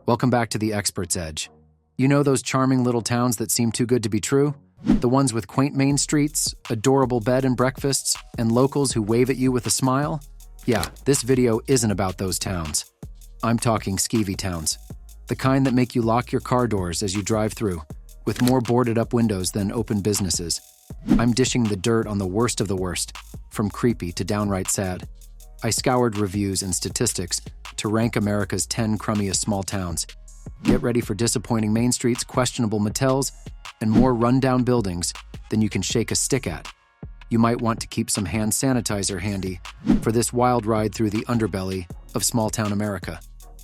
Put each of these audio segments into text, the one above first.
Welcome back to the Expert's Edge. You know those charming little towns that seem too good to be true? The ones with quaint main streets, adorable bed and breakfasts, and locals who wave at you with a smile? Yeah, this video isn't about those towns. I'm talking skeevy towns. The kind that make you lock your car doors as you drive through, with more boarded-up windows than open businesses. I'm dishing the dirt on the worst of the worst, from creepy to downright sad. I scoured reviews and statistics to rank America's 10 crummiest small towns. Get ready for disappointing main streets, questionable motels, and more rundown buildings than you can shake a stick at. You might want to keep some hand sanitizer handy for this wild ride through the underbelly of small-town America.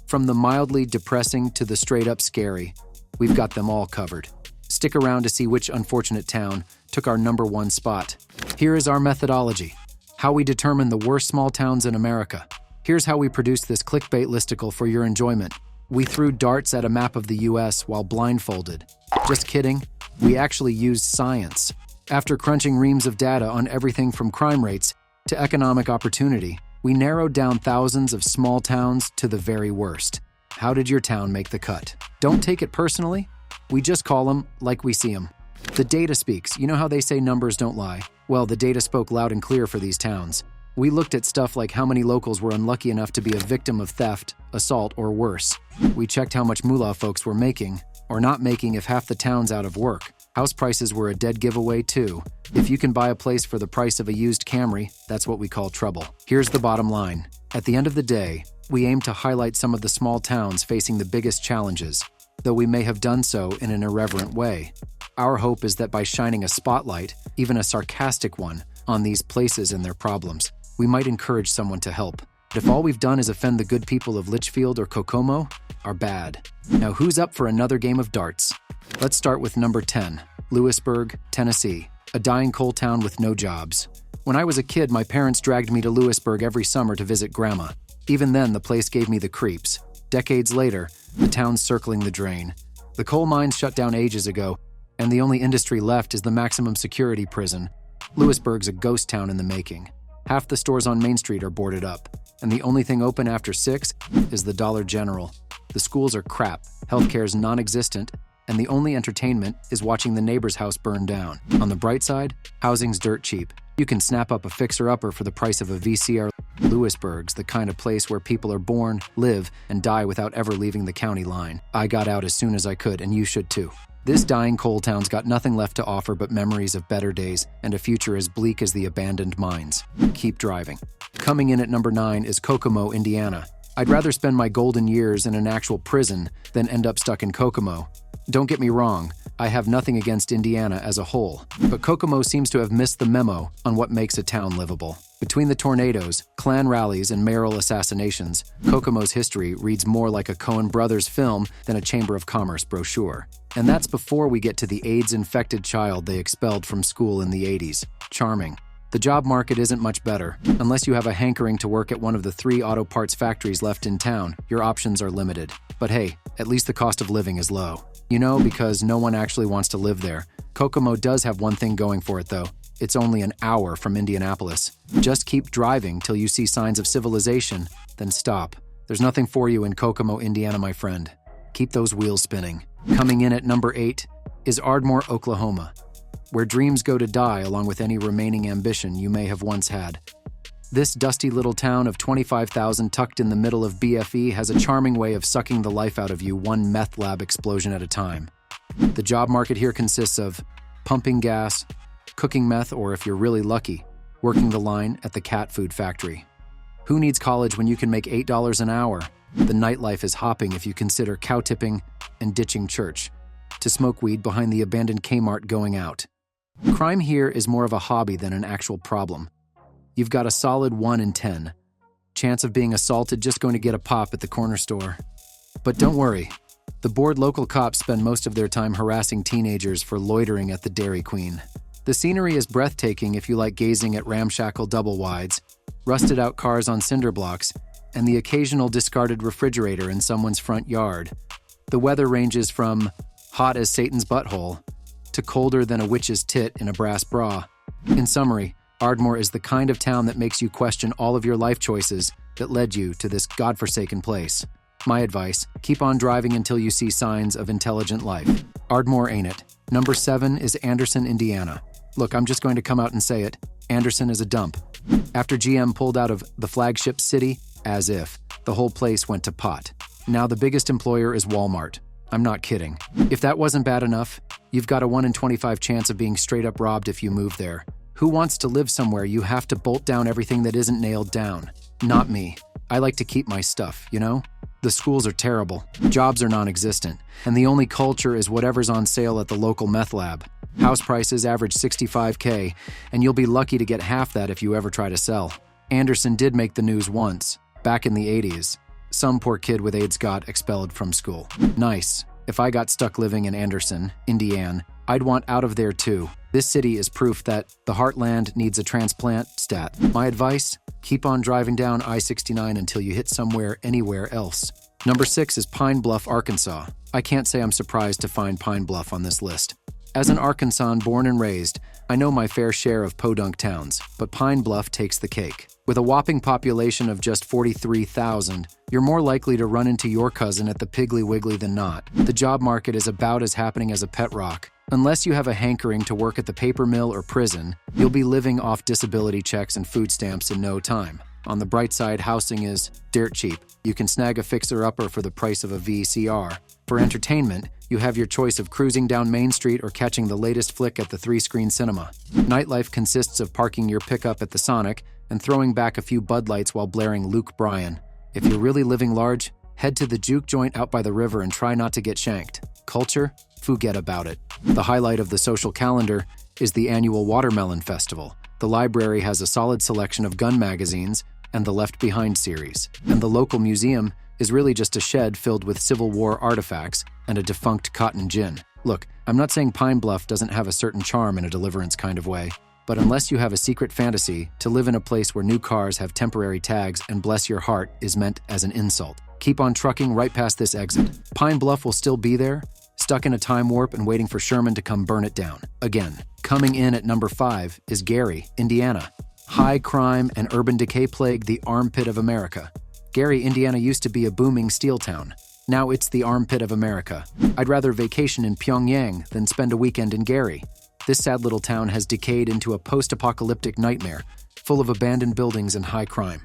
From the mildly depressing to the straight-up scary, we've got them all covered. Stick around to see which unfortunate town took our #1 spot. Here is our methodology. How we determine the worst small towns in America. Here's how we produced this clickbait listicle for your enjoyment. We threw darts at a map of the US while blindfolded. Just kidding, we actually used science. After crunching reams of data on everything from crime rates to economic opportunity, we narrowed down thousands of small towns to the very worst. How did your town make the cut? Don't take it personally. We just call them like we see them. The data speaks. You know how they say numbers don't lie? Well, the data spoke loud and clear for these towns. We looked at stuff like how many locals were unlucky enough to be a victim of theft, assault, or worse. We checked how much moolah folks were making, or not making if half the town's out of work. House prices were a dead giveaway too. If you can buy a place for the price of a used Camry, that's what we call trouble. Here's the bottom line. At the end of the day, we aim to highlight some of the small towns facing the biggest challenges, though we may have done so in an irreverent way. Our hope is that by shining a spotlight, even a sarcastic one, on these places and their problems, we might encourage someone to help. But if all we've done is offend the good people of Litchfield or Kokomo, are bad. Now who's up for another game of darts? Let's start with number 10, Lewisburg, Tennessee, a dying coal town with no jobs. When I was a kid, my parents dragged me to Lewisburg every summer to visit Grandma. Even then, the place gave me the creeps. Decades later, the town's circling the drain. The coal mines shut down ages ago, and the only industry left is the maximum security prison. Lewisburg's a ghost town in the making. Half the stores on Main Street are boarded up, and the only thing open after 6 is the Dollar General. The schools are crap, healthcare's non-existent, and the only entertainment is watching the neighbor's house burn down. On the bright side, housing's dirt cheap. You can snap up a fixer-upper for the price of a VCR. Lewisburg's the kind of place where people are born, live, and die without ever leaving the county line. I got out as soon as I could, and you should too. This dying coal town's got nothing left to offer but memories of better days and a future as bleak as the abandoned mines. Keep driving. Coming in at number 9 is Kokomo, Indiana. I'd rather spend my golden years in an actual prison than end up stuck in Kokomo. Don't get me wrong, I have nothing against Indiana as a whole, but Kokomo seems to have missed the memo on what makes a town livable. Between the tornadoes, Klan rallies, and mayoral assassinations, Kokomo's history reads more like a Coen Brothers film than a Chamber of Commerce brochure. And that's before we get to the AIDS-infected child they expelled from school in the 80s. Charming. The job market isn't much better. Unless you have a hankering to work at one of the 3 auto parts factories left in town, your options are limited. But hey, at least the cost of living is low. You know, because no one actually wants to live there. Kokomo does have one thing going for it though. It's only an hour from Indianapolis. Just keep driving till you see signs of civilization, then stop. There's nothing for you in Kokomo, Indiana, my friend. Keep those wheels spinning. Coming in at number 8 is Ardmore, Oklahoma, where dreams go to die along with any remaining ambition you may have once had. This dusty little town of 25,000 tucked in the middle of BFE has a charming way of sucking the life out of you one meth lab explosion at a time. The job market here consists of pumping gas, cooking meth, or if you're really lucky, working the line at the cat food factory. Who needs college when you can make $8 an hour? The nightlife is hopping if you consider cow tipping and ditching church to smoke weed behind the abandoned Kmart going out. Crime here is more of a hobby than an actual problem. You've got a solid 1 in 10. Chance of being assaulted just going to get a pop at the corner store. But don't worry, the bored local cops spend most of their time harassing teenagers for loitering at the Dairy Queen. The scenery is breathtaking if you like gazing at ramshackle double-wides, rusted-out cars on cinder blocks, and the occasional discarded refrigerator in someone's front yard. The weather ranges from hot as Satan's butthole to colder than a witch's tit in a brass bra. In summary, Ardmore is the kind of town that makes you question all of your life choices that led you to this godforsaken place. My advice, keep on driving until you see signs of intelligent life. Ardmore ain't it. Number 7 is Anderson, Indiana. Look, I'm just going to come out and say it. Anderson is a dump. After GM pulled out of the flagship city, as if, the whole place went to pot. Now the biggest employer is Walmart. I'm not kidding. If that wasn't bad enough, you've got a 1 in 25 chance of being straight up robbed if you move there. Who wants to live somewhere you have to bolt down everything that isn't nailed down? Not me. I like to keep my stuff, you know? The schools are terrible, jobs are non-existent, and the only culture is whatever's on sale at the local meth lab. House prices average $65K, and you'll be lucky to get half that if you ever try to sell. Anderson did make the news once, back in the 80s. Some poor kid with AIDS got expelled from school. Nice. If I got stuck living in Anderson, Indiana, I'd want out of there too. This city is proof that the heartland needs a transplant stat. My advice? Keep on driving down I-69 until you hit somewhere anywhere else. Number 6 is Pine Bluff, Arkansas. I can't say I'm surprised to find Pine Bluff on this list. As an Arkansan born and raised, I know my fair share of podunk towns, but Pine Bluff takes the cake. With a whopping population of just 43,000, you're more likely to run into your cousin at the Piggly Wiggly than not. The job market is about as happening as a pet rock. Unless you have a hankering to work at the paper mill or prison, you'll be living off disability checks and food stamps in no time. On the bright side, housing is dirt cheap. You can snag a fixer-upper for the price of a VCR. For entertainment, you have your choice of cruising down Main Street or catching the latest flick at the 3-screen cinema. Nightlife consists of parking your pickup at the Sonic and throwing back a few Bud Lights while blaring Luke Bryan. If you're really living large, head to the juke joint out by the river and try not to get shanked. Culture? Forget about it. The highlight of the social calendar is the annual Watermelon Festival. The library has a solid selection of gun magazines and the Left Behind series. And the local museum is really just a shed filled with Civil War artifacts and a defunct cotton gin. Look, I'm not saying Pine Bluff doesn't have a certain charm in a Deliverance kind of way, but unless you have a secret fantasy to live in a place where new cars have temporary tags and bless your heart is meant as an insult, keep on trucking right past this exit. Pine Bluff will still be there, stuck in a time warp and waiting for Sherman to come burn it down. Again, coming in at number 5 is Gary, Indiana. High crime and urban decay plague the armpit of America. Gary, Indiana used to be a booming steel town. Now it's the armpit of America. I'd rather vacation in Pyongyang than spend a weekend in Gary. This sad little town has decayed into a post-apocalyptic nightmare, full of abandoned buildings and high crime.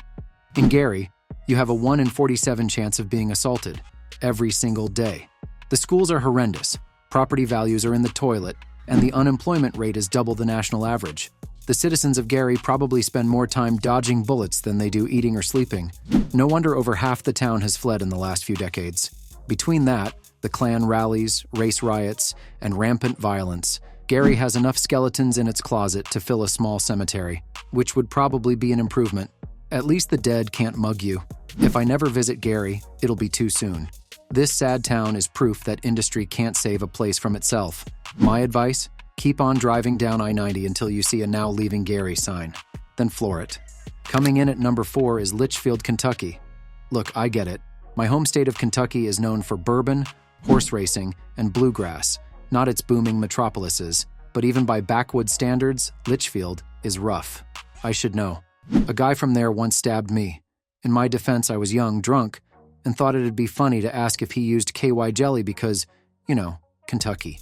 In Gary, you have a 1 in 47 chance of being assaulted every single day. The schools are horrendous, property values are in the toilet, and the unemployment rate is double the national average. The citizens of Gary probably spend more time dodging bullets than they do eating or sleeping. No wonder over half the town has fled in the last few decades. Between that, the Klan rallies, race riots, and rampant violence, Gary has enough skeletons in its closet to fill a small cemetery, which would probably be an improvement. At least the dead can't mug you. If I never visit Gary, it'll be too soon. This sad town is proof that industry can't save a place from itself. My advice? Keep on driving down I-90 until you see a "Now Leaving Gary" sign. Then floor it. Coming in at number 4 is Litchfield, Kentucky. Look, I get it. My home state of Kentucky is known for bourbon, horse racing, and bluegrass, not its booming metropolises. But even by backwoods standards, Litchfield is rough. I should know. A guy from there once stabbed me. In my defense, I was young, drunk, and thought it'd be funny to ask if he used KY jelly because, you know, Kentucky.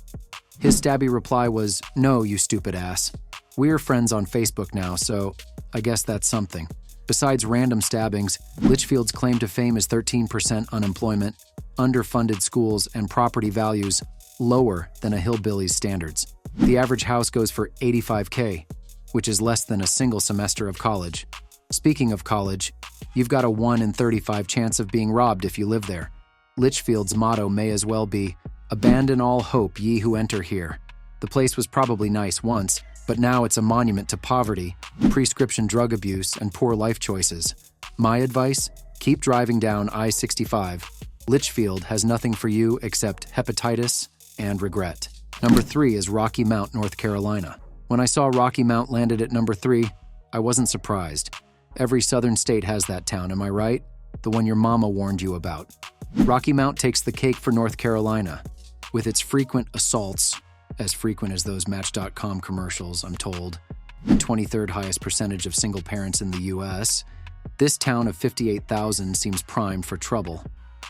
His stabby reply was, "No, you stupid ass." We're friends on Facebook now, so I guess that's something. Besides random stabbings, Litchfield's claim to fame is 13% unemployment, underfunded schools, and property values lower than a hillbilly's standards. The average house goes for $85K, which is less than a single semester of college. Speaking of college, you've got a 1 in 35 chance of being robbed if you live there. Litchfield's motto may as well be, "Abandon all hope, ye who enter here." The place was probably nice once, but now it's a monument to poverty, prescription drug abuse, and poor life choices. My advice? Keep driving down I-65. Litchfield has nothing for you except hepatitis and regret. Number 3 is Rocky Mount, North Carolina. When I saw Rocky Mount landed at number 3, I wasn't surprised. Every southern state has that town, am I right? The one your mama warned you about. Rocky Mount takes the cake for North Carolina. With its frequent assaults, as frequent as those Match.com commercials, I'm told, and 23rd highest percentage of single parents in the U.S., this town of 58,000 seems primed for trouble.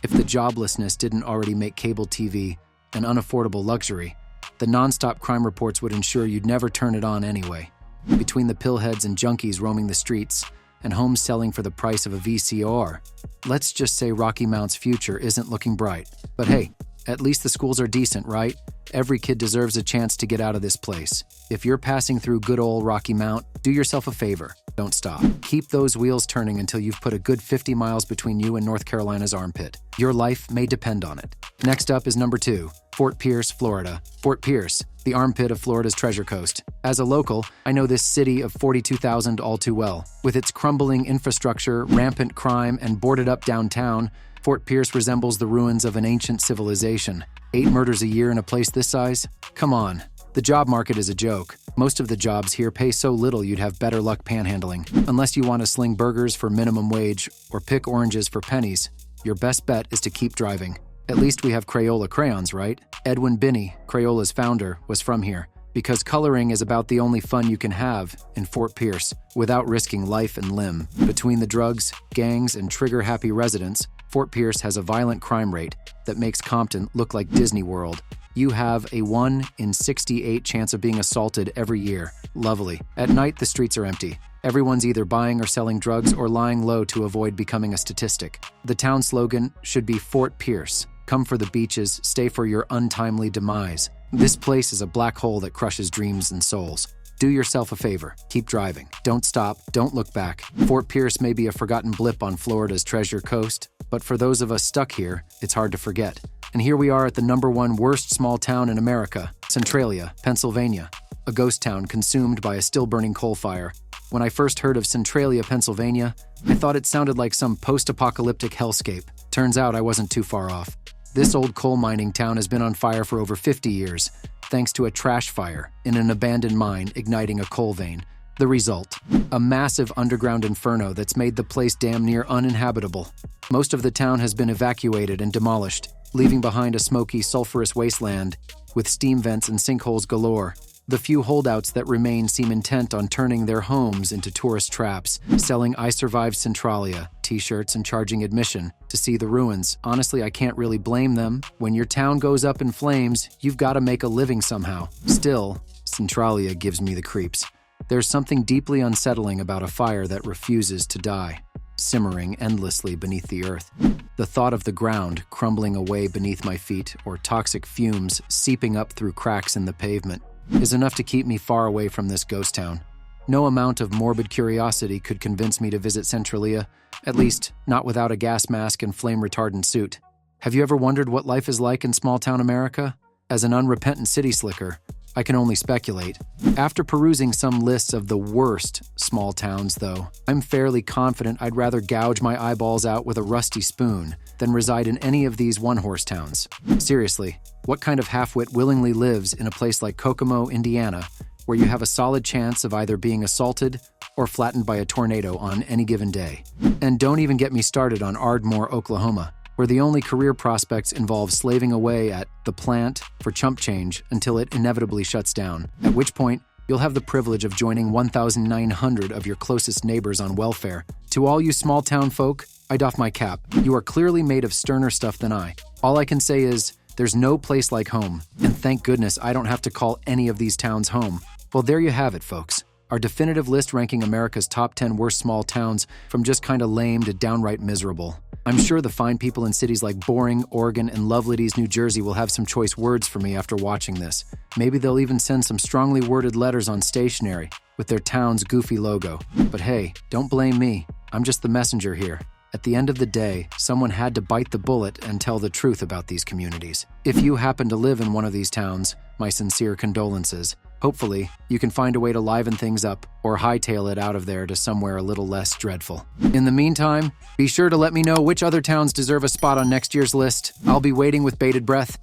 If the joblessness didn't already make cable TV an unaffordable luxury, the nonstop crime reports would ensure you'd never turn it on anyway. Between the pillheads and junkies roaming the streets, and homes selling for the price of a VCR, let's just say Rocky Mount's future isn't looking bright. But hey, at least the schools are decent, right? Every kid deserves a chance to get out of this place. If you're passing through good old Rocky Mount, do yourself a favor. Don't stop. Keep those wheels turning until you've put a good 50 miles between you and North Carolina's armpit. Your life may depend on it. Next up is number 2, Fort Pierce, Florida. Fort Pierce, the armpit of Florida's Treasure Coast. As a local, I know this city of 42,000 all too well. With its crumbling infrastructure, rampant crime, and boarded-up downtown, Fort Pierce resembles the ruins of an ancient civilization. 8 murders a year in a place this size? Come on. The job market is a joke. Most of the jobs here pay so little you'd have better luck panhandling. Unless you want to sling burgers for minimum wage or pick oranges for pennies, your best bet is to keep driving. At least we have Crayola crayons, right? Edwin Binney, Crayola's founder, was from here, because coloring is about the only fun you can have in Fort Pierce without risking life and limb. Between the drugs, gangs, and trigger-happy residents, Fort Pierce has a violent crime rate that makes Compton look like Disney World. You have a 1 in 68 chance of being assaulted every year. Lovely. At night, the streets are empty. Everyone's either buying or selling drugs or lying low to avoid becoming a statistic. The town slogan should be Fort Pierce. Come for the beaches, stay for your untimely demise. This place is a black hole that crushes dreams and souls. Do yourself a favor. Keep driving. Don't stop. Don't look back. Fort Pierce may be a forgotten blip on Florida's Treasure Coast, but for those of us stuck here, it's hard to forget. And here we are at the number 1 worst small town in America, Centralia, Pennsylvania, a ghost town consumed by a still-burning coal fire. When I first heard of Centralia, Pennsylvania, I thought it sounded like some post-apocalyptic hellscape. Turns out I wasn't too far off. This old coal mining town has been on fire for over 50 years, thanks to a trash fire in an abandoned mine igniting a coal vein. The result, a massive underground inferno that's made the place damn near uninhabitable. Most of the town has been evacuated and demolished, leaving behind a smoky, sulfurous wasteland with steam vents and sinkholes galore. The few holdouts that remain seem intent on turning their homes into tourist traps, selling "I Survived Centralia" t-shirts and charging admission to see the ruins. Honestly, I can't really blame them. When your town goes up in flames, you've got to make a living somehow. Still, Centralia gives me the creeps. There's something deeply unsettling about a fire that refuses to die, simmering endlessly beneath the earth. The thought of the ground crumbling away beneath my feet or toxic fumes seeping up through cracks in the pavement is enough to keep me far away from this ghost town. No amount of morbid curiosity could convince me to visit Centralia, at least not without a gas mask and flame-retardant suit. Have you ever wondered what life is like in small-town America? As an unrepentant city slicker, I can only speculate. After perusing some lists of the worst small towns, though, I'm fairly confident I'd rather gouge my eyeballs out with a rusty spoon than reside in any of these one-horse towns. Seriously, what kind of halfwit willingly lives in a place like Kokomo, Indiana, where you have a solid chance of either being assaulted or flattened by a tornado on any given day? And don't even get me started on Ardmore, Oklahoma, where the only career prospects involve slaving away at the plant for chump change until it inevitably shuts down, at which point you'll have the privilege of joining 1,900 of your closest neighbors on welfare. To all you small-town folk, I doff my cap. You are clearly made of sterner stuff than I. All I can say is, there's no place like home, and thank goodness I don't have to call any of these towns home. Well, there you have it, folks. Our definitive list ranking America's top 10 worst small towns from just kinda lame to downright miserable. I'm sure the fine people in cities like Boring, Oregon, and Loveladies, New Jersey will have some choice words for me after watching this. Maybe they'll even send some strongly worded letters on stationery with their town's goofy logo. But hey, don't blame me. I'm just the messenger here. At the end of the day, someone had to bite the bullet and tell the truth about these communities. If you happen to live in one of these towns, my sincere condolences. Hopefully, you can find a way to liven things up or hightail it out of there to somewhere a little less dreadful. In the meantime, be sure to let me know which other towns deserve a spot on next year's list. I'll be waiting with bated breath.